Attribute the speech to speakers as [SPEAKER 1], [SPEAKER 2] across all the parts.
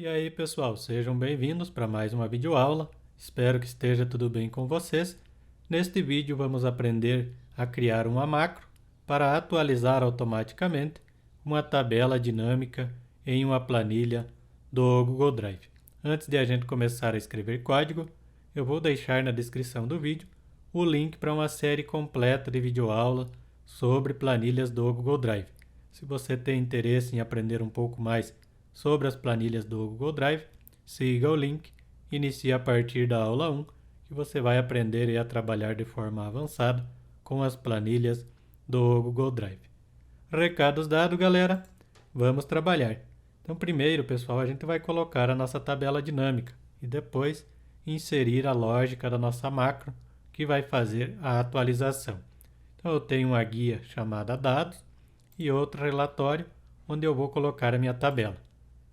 [SPEAKER 1] E aí, pessoal, sejam bem-vindos para mais uma videoaula. Espero que esteja tudo bem com vocês. Neste vídeo vamos aprender a criar uma macro para atualizar automaticamente uma tabela dinâmica em uma planilha do Google Drive. Antes de a gente começar a escrever código, eu vou deixar na descrição do vídeo o link para uma série completa de videoaulas sobre planilhas do Google Drive. Se você tem interesse em aprender um pouco mais sobre as planilhas do Google Drive, siga o link, inicie a partir da aula 1, que você vai aprender a trabalhar de forma avançada com as planilhas do Google Drive. Recados dados, galera, vamos trabalhar. Então, primeiro, pessoal, a gente vai colocar a nossa tabela dinâmica e depois inserir a lógica da nossa macro, que vai fazer a atualização. Então, eu tenho uma guia chamada dados e outro relatório, onde eu vou colocar a minha tabela.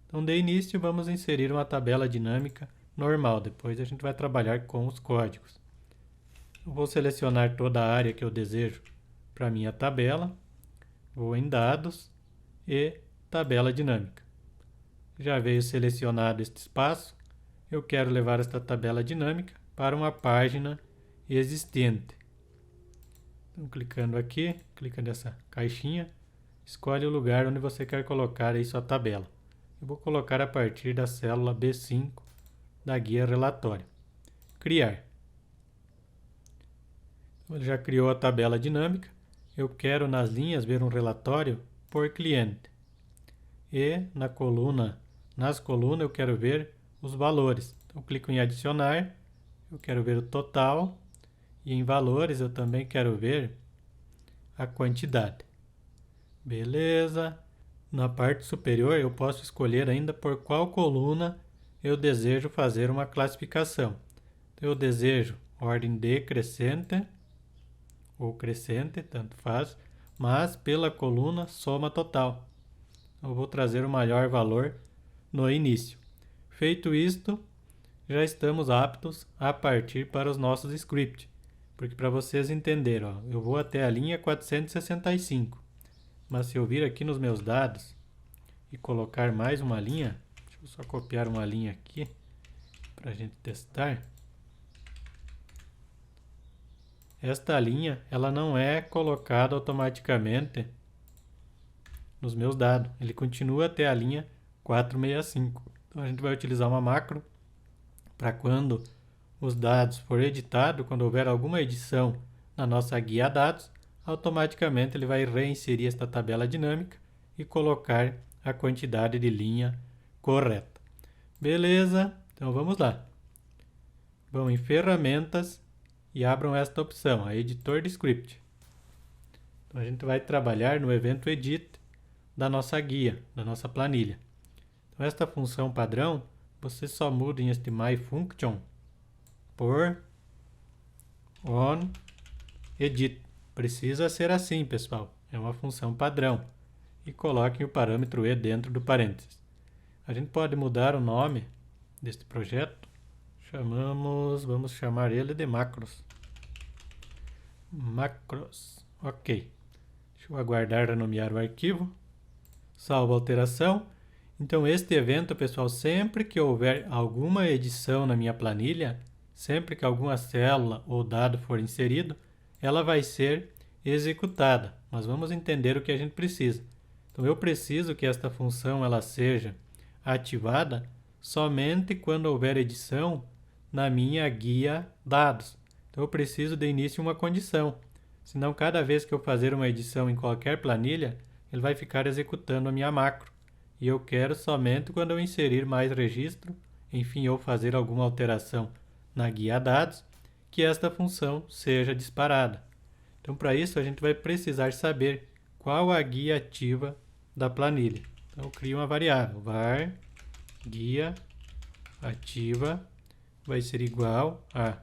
[SPEAKER 1] Então, de início, vamos inserir uma tabela dinâmica normal. Depois a gente vai trabalhar com os códigos. Eu vou selecionar toda a área que eu desejo para a minha tabela. Vou em Dados e Tabela Dinâmica. Já veio selecionado este espaço. Eu quero levar esta tabela dinâmica para uma página existente. Então, clicando aqui, clica nessa caixinha, escolhe o lugar onde você quer colocar aí sua tabela. Eu vou colocar a partir da célula B5 da guia relatório. Criar. Ele já criou a tabela dinâmica. Eu quero nas linhas ver um relatório por cliente. E nas colunas eu quero ver os valores. Então, clico em adicionar. Eu quero ver o total. E em valores eu também quero ver a quantidade. Beleza. Na parte superior eu posso escolher ainda por qual coluna eu desejo fazer uma classificação. Eu desejo ordem decrescente ou crescente, tanto faz, mas pela coluna soma total. Eu vou trazer o maior valor no início. Feito isto, já estamos aptos a partir para os nossos scripts. Porque para vocês entenderem, eu vou até a linha 465. Mas se eu vir aqui nos meus dados e colocar mais uma linha, deixa eu só copiar uma linha aqui para a gente testar. Esta linha ela não é colocada automaticamente nos meus dados. Ele continua até a linha 465. Então a gente vai utilizar uma macro para quando os dados for editado, quando houver alguma edição na nossa guia dados, automaticamente ele vai reinserir esta tabela dinâmica e colocar a quantidade de linha correta. Beleza? Então vamos lá. Vão em ferramentas e abram esta opção, a editor de script. Então a gente vai trabalhar no evento edit da nossa guia, da nossa planilha. Então esta função padrão, vocês só mudem este myFunction por on edit. Precisa ser assim, pessoal. É uma função padrão. E coloquem o parâmetro e dentro do parênteses. A gente pode mudar o nome deste projeto. Vamos chamar ele de macros. Macros. Ok. Deixa eu aguardar renomear o arquivo. Salvo a alteração. Então, este evento, pessoal, sempre que houver alguma edição na minha planilha, sempre que alguma célula ou dado for inserido, ela vai ser executada. Mas vamos entender o que a gente precisa. Então, eu preciso que esta função ela seja ativada somente quando houver edição na minha guia dados. Então, eu preciso de início uma condição. Senão, cada vez que eu fazer uma edição em qualquer planilha, ele vai ficar executando a minha macro. E eu quero somente quando eu inserir mais registro, enfim, eu fazer alguma alteração na guia dados, que esta função seja disparada. Então, para isso, a gente vai precisar saber qual a guia ativa da planilha. Então, eu crio uma variável, var guia ativa vai ser igual a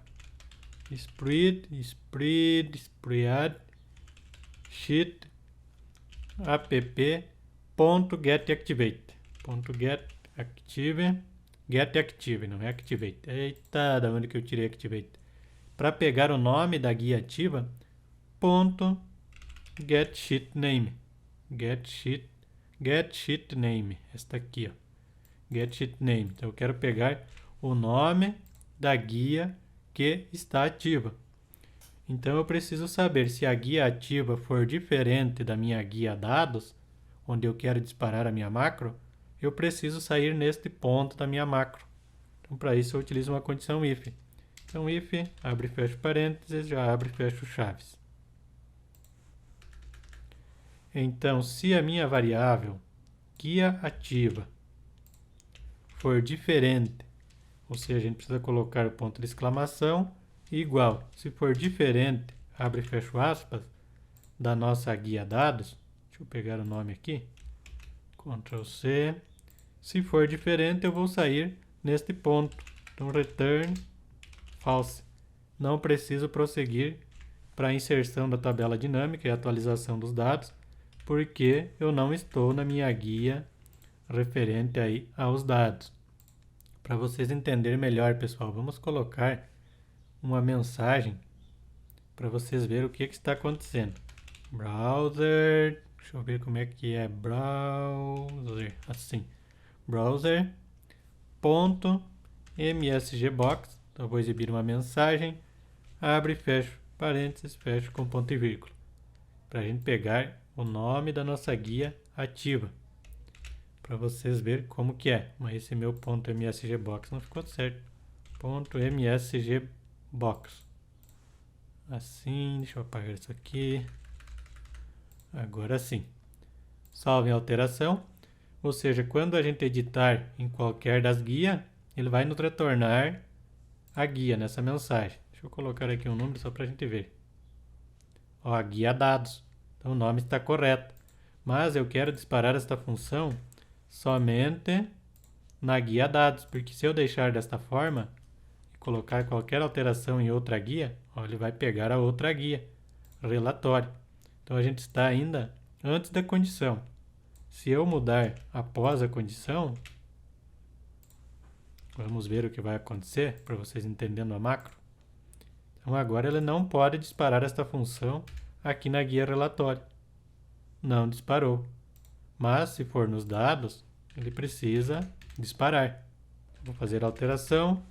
[SPEAKER 1] spread sheet app.getActive, não é activate. Eita, da onde que eu tirei activate? Para pegar o nome da guia ativa, .getSheetName. Get sheet name, esta aqui, ó. get sheet name. Então eu quero pegar o nome da guia que está ativa. Então eu preciso saber se a guia ativa for diferente da minha guia dados, onde eu quero disparar a minha macro, eu preciso sair neste ponto da minha macro. Então para isso eu utilizo uma condição if. Então if, abre e fecha parênteses, já abre e fecha chaves. Então se a minha variável guia ativa for diferente, ou seja, a gente precisa colocar o ponto de exclamação, igual, se for diferente, abre e fecha aspas, da nossa guia dados, deixa eu pegar o nome aqui, Ctrl C, se for diferente eu vou sair neste ponto, então return false, não preciso prosseguir para a inserção da tabela dinâmica e atualização dos dados, porque eu não estou na minha guia referente aí aos dados. Para vocês entenderem melhor, pessoal, vamos colocar uma mensagem para vocês verem o que está acontecendo. Browser, deixa eu ver como é que é, browser, assim, browser.msgbox, então eu vou exibir uma mensagem, abre e fecha parênteses, fecha com ponto e vírgula, para a gente pegar o nome da nossa guia ativa, para vocês verem como que é. Mas esse meu ponto .msgbox não ficou certo. Ponto .msgbox. Assim, deixa eu apagar isso aqui. Agora sim. Salve a alteração. Ou seja, quando a gente editar em qualquer das guias, ele vai nos retornar a guia nessa mensagem. Deixa eu colocar aqui um número só para a gente ver. Ó, a guia dados. Então o nome está correto. Mas eu quero disparar esta função somente na guia dados, porque se eu deixar desta forma e colocar qualquer alteração em outra guia, ó, ele vai pegar a outra guia, relatório. Então a gente está ainda antes da condição. Se eu mudar após a condição, vamos ver o que vai acontecer para vocês entendendo a macro. Então agora ele não pode disparar esta função aqui na guia relatório. Não disparou. Mas se for nos dados, ele precisa disparar. Vou fazer a alteração.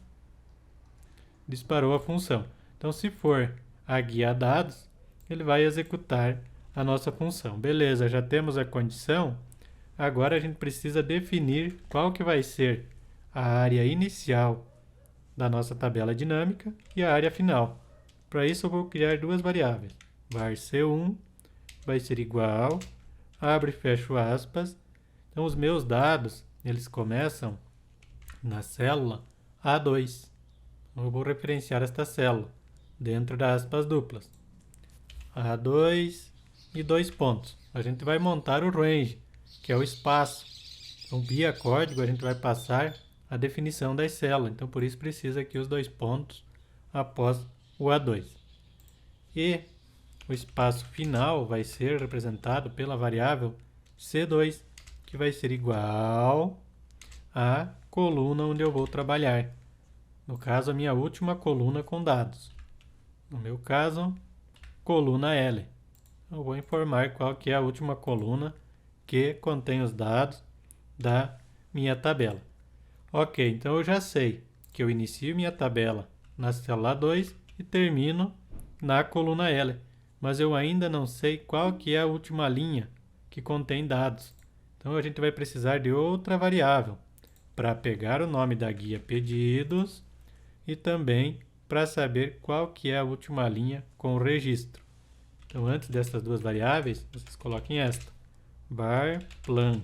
[SPEAKER 1] Disparou a função. Então se for a guia dados, ele vai executar a nossa função. Beleza, já temos a condição. Agora a gente precisa definir qual que vai ser a área inicial da nossa tabela dinâmica e a área final. Para isso eu vou criar duas variáveis. Var C1 vai ser igual, abre e fecha aspas. Então os meus dados, eles começam na célula A2. Então, eu vou referenciar esta célula dentro das aspas duplas. A2 e 2 pontos. A gente vai montar o range, que é o espaço. Então via código a gente vai passar a definição das células. Então por isso precisa aqui os 2 pontos após o A2. E o espaço final vai ser representado pela variável C2, que vai ser igual à coluna onde eu vou trabalhar. No caso, a minha última coluna com dados. No meu caso, coluna L. Eu vou informar qual que é a última coluna que contém os dados da minha tabela. Ok, então eu já sei que eu inicio minha tabela na célula 2 e termino na coluna L. Mas eu ainda não sei qual que é a última linha que contém dados. Então a gente vai precisar de outra variável para pegar o nome da guia pedidos e também para saber qual que é a última linha com o registro. Então antes dessas duas variáveis, vocês coloquem esta. Var plan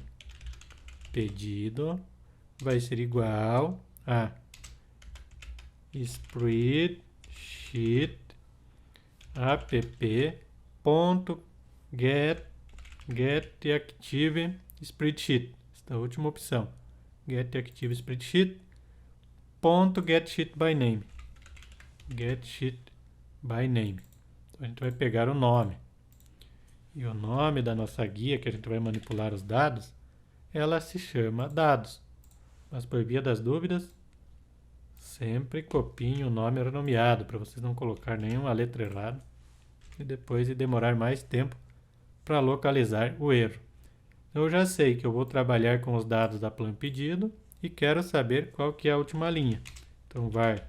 [SPEAKER 1] pedido vai ser igual a spreadsheet app.getActive spreadsheet. Esta é a última opção. GetActive spreadsheet .getSheetByName. GetSheetByName. Então a gente vai pegar o nome. E o nome da nossa guia, que a gente vai manipular os dados, ela se chama dados. Mas por via das dúvidas, sempre copiem o nome renomeado, para vocês não colocar nenhuma letra errada e depois demorar mais tempo para localizar o erro. Eu já sei que eu vou trabalhar com os dados da plan pedido e quero saber qual que é a última linha. Então, var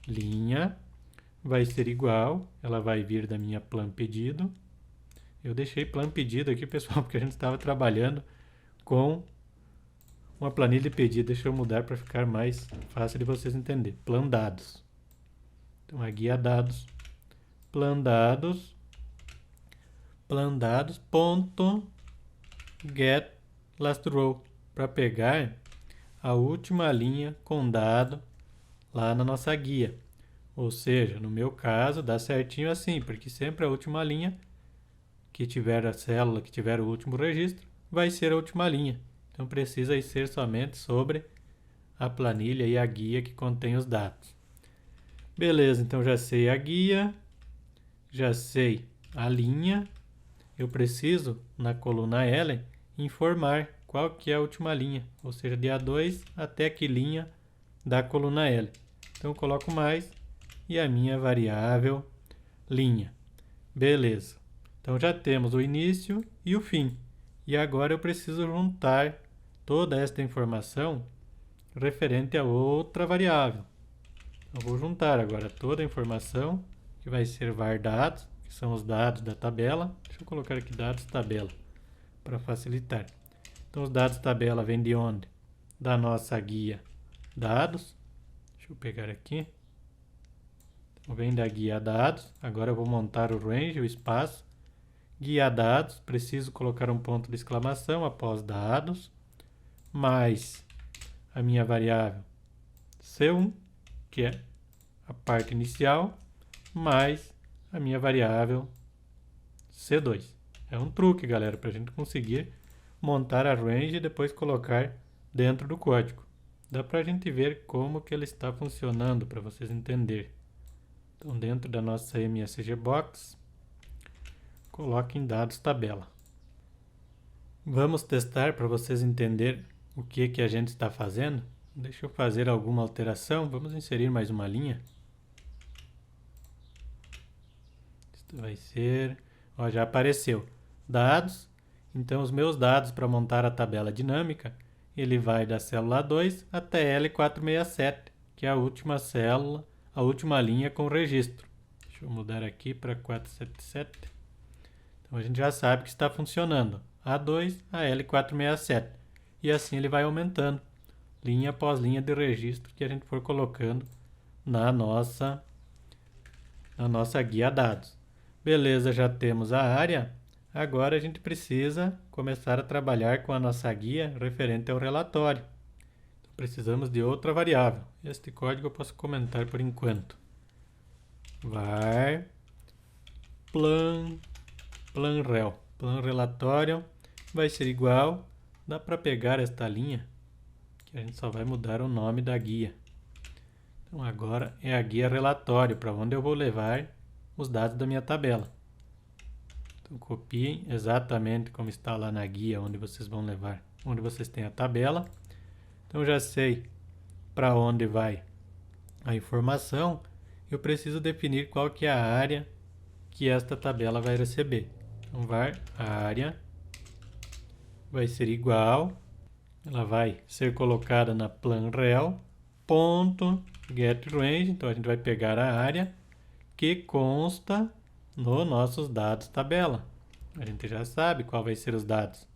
[SPEAKER 1] linha vai ser igual, ela vai vir da minha plan pedido. Eu deixei plan pedido aqui, pessoal, porque a gente estava trabalhando com uma planilha de pedido. Deixa eu mudar para ficar mais fácil de vocês entenderem. Plan dados. Então, a guia dados, plan dados, ponto get last row, para pegar a última linha com dado lá na nossa guia. Ou seja, no meu caso, dá certinho assim, porque sempre a última linha que tiver a célula, que tiver o último registro, vai ser a última linha. Então, precisa ser somente sobre a planilha e a guia que contém os dados. Beleza, então já sei a guia, já sei a linha. Eu preciso, na coluna L, informar qual que é a última linha, ou seja, de A2 até que linha da coluna L. Então, eu coloco mais e a minha variável linha. Beleza. Então, já temos o início e o fim. E agora eu preciso juntar toda esta informação referente a outra variável. Eu vou juntar agora toda a informação, que vai ser var dados, que são os dados da tabela. Deixa eu colocar aqui dados tabela, para facilitar. Então, os dados tabela vêm de onde? Da nossa guia dados. Deixa eu pegar aqui. Então, vem da guia dados. Agora eu vou montar o range, o espaço. Guia dados, preciso colocar um ponto de exclamação após dados, mais a minha variável C1, que é a parte inicial, mais a minha variável C2. É um truque, galera, para a gente conseguir montar a range e depois colocar dentro do código. Dá para a gente ver como que ele está funcionando, para vocês entenderem. Então, dentro da nossa MSG Box, coloque em dados tabela. Vamos testar para vocês entenderem o que a gente está fazendo. Deixa eu fazer alguma alteração. Vamos inserir mais uma linha. Isto vai ser... Ó, já apareceu. Dados. Então, os meus dados para montar a tabela dinâmica, ele vai da célula 2 até L467, que é a última célula, a última linha com registro. Deixa eu mudar aqui para 477. Então, a gente já sabe que está funcionando. A2 a L467. E assim ele vai aumentando, linha após linha de registro que a gente for colocando na nossa guia dados. Beleza, já temos a área. Agora a gente precisa começar a trabalhar com a nossa guia referente ao relatório. Então, precisamos de outra variável. Este código eu posso comentar por enquanto. Var planrel. Plan relatório vai ser igual. Dá para pegar esta linha, que a gente só vai mudar o nome da guia. Então, agora é a guia relatório, para onde eu vou levar os dados da minha tabela. Então, copiem exatamente como está lá na guia, onde vocês vão levar, onde vocês têm a tabela. Então, já sei para onde vai a informação. Eu preciso definir qual que é a área que esta tabela vai receber. Então, var área vai ser igual, ela vai ser colocada na planrel, ponto getRange. Então, a gente vai pegar a área que consta nos nossos dados tabela. A gente já sabe qual vai ser os dados.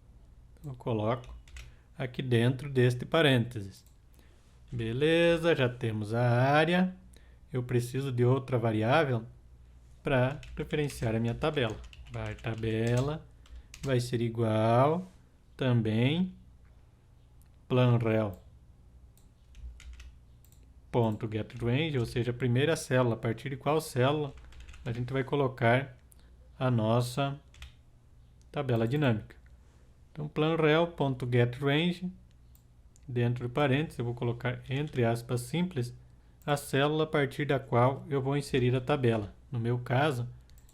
[SPEAKER 1] Então, eu coloco aqui dentro deste parênteses. Beleza, já temos a área. Eu preciso de outra variável para referenciar a minha tabela. Var tabela vai ser igual também planrel ponto getRange, ou seja, a primeira célula, a partir de qual célula a gente vai colocar a nossa tabela dinâmica. Então, planrel.getRange, dentro de parênteses, eu vou colocar entre aspas simples a célula a partir da qual eu vou inserir a tabela. No meu caso,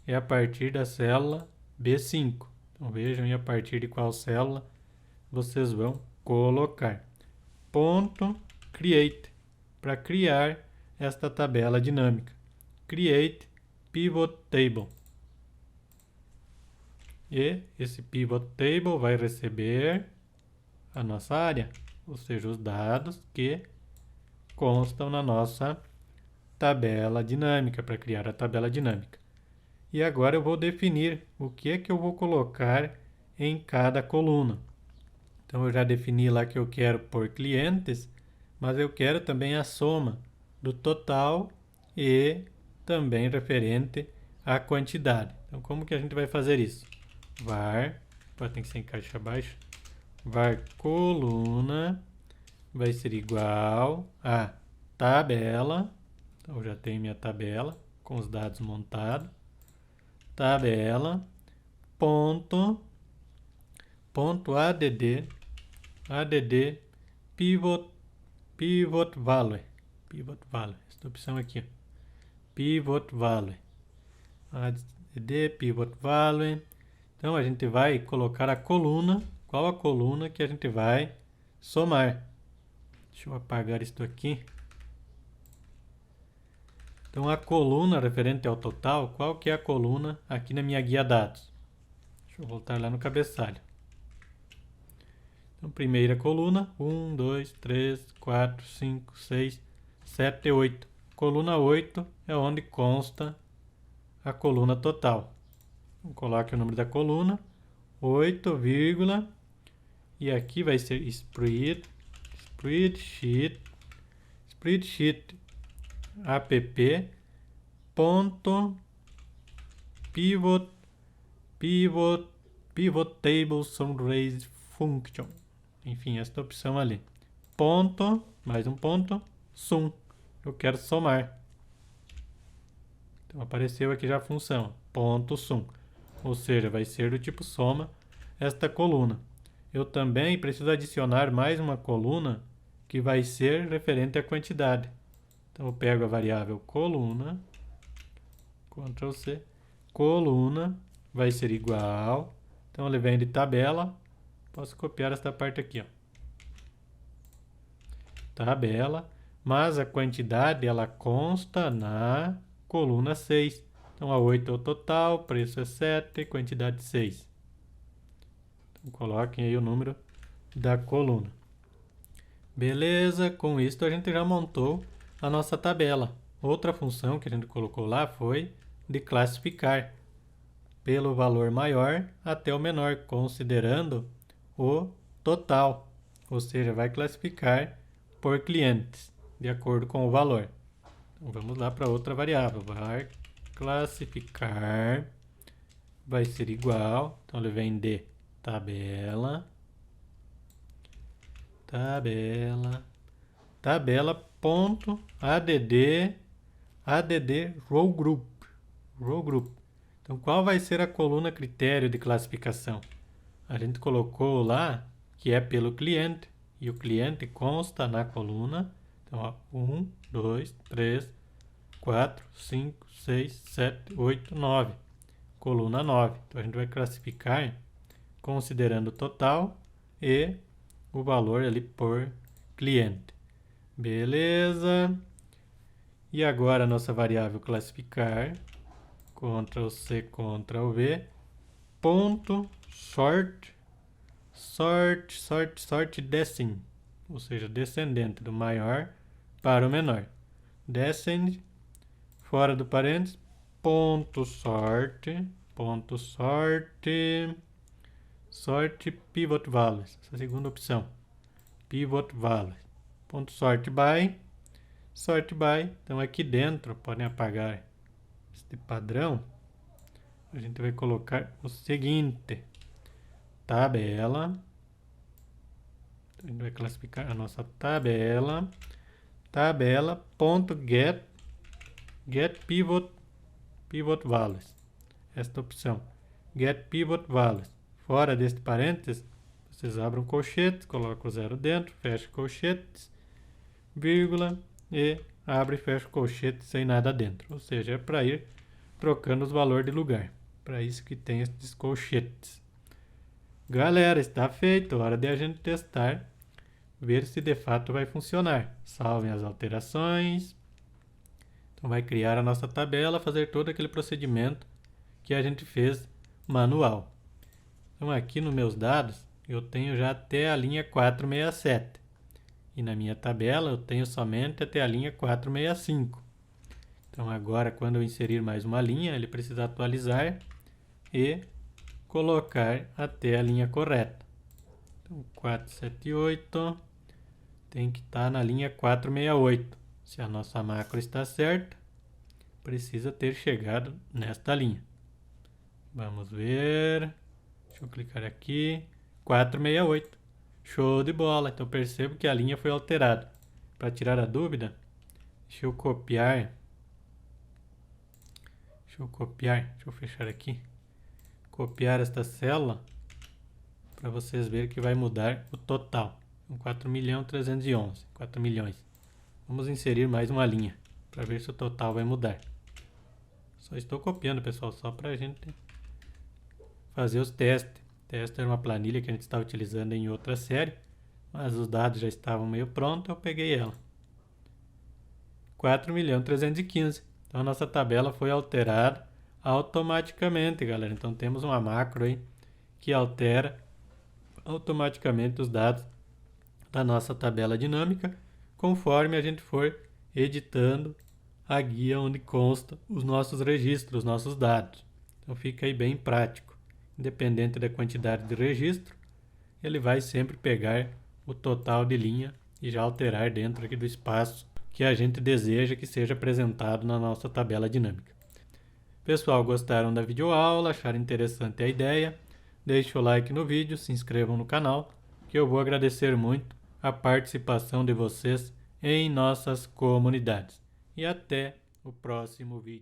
[SPEAKER 1] é a partir da célula B5. Então, vejam aí a partir de qual célula vocês vão colocar. Ponto create, para criar esta tabela dinâmica. Create pivot table. E esse pivot table vai receber a nossa área, ou seja, os dados que constam na nossa tabela dinâmica, para criar a tabela dinâmica. E agora eu vou definir o que é que eu vou colocar em cada coluna. Então eu já defini lá que eu quero por clientes, mas eu quero também a soma do total e também referente à quantidade. Então como que a gente vai fazer isso? Var, tem que ser em caixa baixa, var coluna vai ser igual a tabela, então eu já tenho minha tabela com os dados montados, tabela, ponto add pivot value, essa opção aqui, ó. Pivot value, add pivot value. Então a gente vai colocar a coluna, qual a coluna que a gente vai somar. Deixa eu apagar isso aqui. Então a coluna referente ao total, qual que é a coluna aqui na minha guia dados? Deixa eu voltar lá no cabeçalho. Então, primeira coluna, 1, 2, 3, 4, 5, 6, 7, 8. Coluna 8 é onde consta a coluna total. Então, coloque o número da coluna, 8, e aqui vai ser spreadsheet app ponto pivot table sunrise function. Enfim, esta opção ali. Ponto, mais um ponto, sum. Eu quero somar. Então apareceu aqui já a função, ponto sum. Ou seja, vai ser do tipo soma esta coluna. Eu também preciso adicionar mais uma coluna que vai ser referente à quantidade. Então eu pego a variável coluna, Ctrl C, coluna vai ser igual, então ele vem de tabela, posso copiar esta parte aqui, ó. Tabela, mas a quantidade ela consta na coluna 6. Então a 8 é o total, preço é 7, quantidade 6. Então coloquem aí o número da coluna. Beleza, com isso a gente já montou a nossa tabela. Outra função que a gente colocou lá foi de classificar pelo valor maior até o menor, considerando o total. Ou seja, vai classificar por clientes, de acordo com o valor. Então vamos lá para outra variável. Var classificar vai ser igual, então ele vem de tabela ponto add row group. Então qual vai ser a coluna critério de classificação? A gente colocou lá que é pelo cliente, e o cliente consta na coluna, então ó, 1, 2, 3, 4, 5, 6, 7, 8, 9, coluna 9. Então a gente vai classificar considerando o total e o valor ali por cliente. Beleza. E agora a nossa variável classificar, Ctrl C, Ctrl V, ponto sort descend, ou seja, descendente do maior para o menor. Descend, fora do parênteses, ponto sort pivot values, essa segunda opção, pivot values, ponto sort by, então aqui dentro, podem apagar este padrão, a gente vai colocar o seguinte, tabela, então a gente vai classificar a nossa tabela ponto get pivot values, esta opção, get pivot values, fora deste parênteses, vocês abrem um colchete, colocam o zero dentro, fecha colchetes, vírgula, e abre e fecha o colchete sem nada dentro. Ou seja, é para ir trocando os valores de lugar. Para isso que tem esses colchetes. Galera, está feito. Hora de a gente testar. Ver se de fato vai funcionar. Salvem as alterações. Então vai criar a nossa tabela, fazer todo aquele procedimento que a gente fez manual. Então aqui nos meus dados, eu tenho já até a linha 467. E na minha tabela eu tenho somente até a linha 465. Então agora, quando eu inserir mais uma linha, ele precisa atualizar e colocar até a linha correta. Então 478 tem que estar na linha 468. Se a nossa macro está certa, precisa ter chegado nesta linha. Vamos ver. Deixa eu clicar aqui. 468. Show de bola. Então percebo que a linha foi alterada. Para tirar a dúvida, deixa eu copiar. Deixa eu fechar aqui. Copiar esta célula para vocês verem que vai mudar o total. 4.311. 4 milhões. Vamos inserir mais uma linha para ver se o total vai mudar. Só estou copiando, pessoal, só para a gente fazer os testes. Teste era uma planilha que a gente estava utilizando em outra série, mas os dados já estavam meio prontos, eu peguei ela. 4.315. Então a nossa tabela foi alterada automaticamente, galera. Então temos uma macro aí que altera automaticamente os dados da nossa tabela dinâmica conforme a gente for editando a guia onde consta os nossos registros, os nossos dados. Então fica aí bem prático. Independente da quantidade de registro, ele vai sempre pegar o total de linha e já alterar dentro aqui do espaço que a gente deseja que seja apresentado na nossa tabela dinâmica. Pessoal, gostaram da videoaula, acharam interessante a ideia? Deixe o like no vídeo, se inscrevam no canal, que eu vou agradecer muito a participação de vocês em nossas comunidades. E até o próximo vídeo.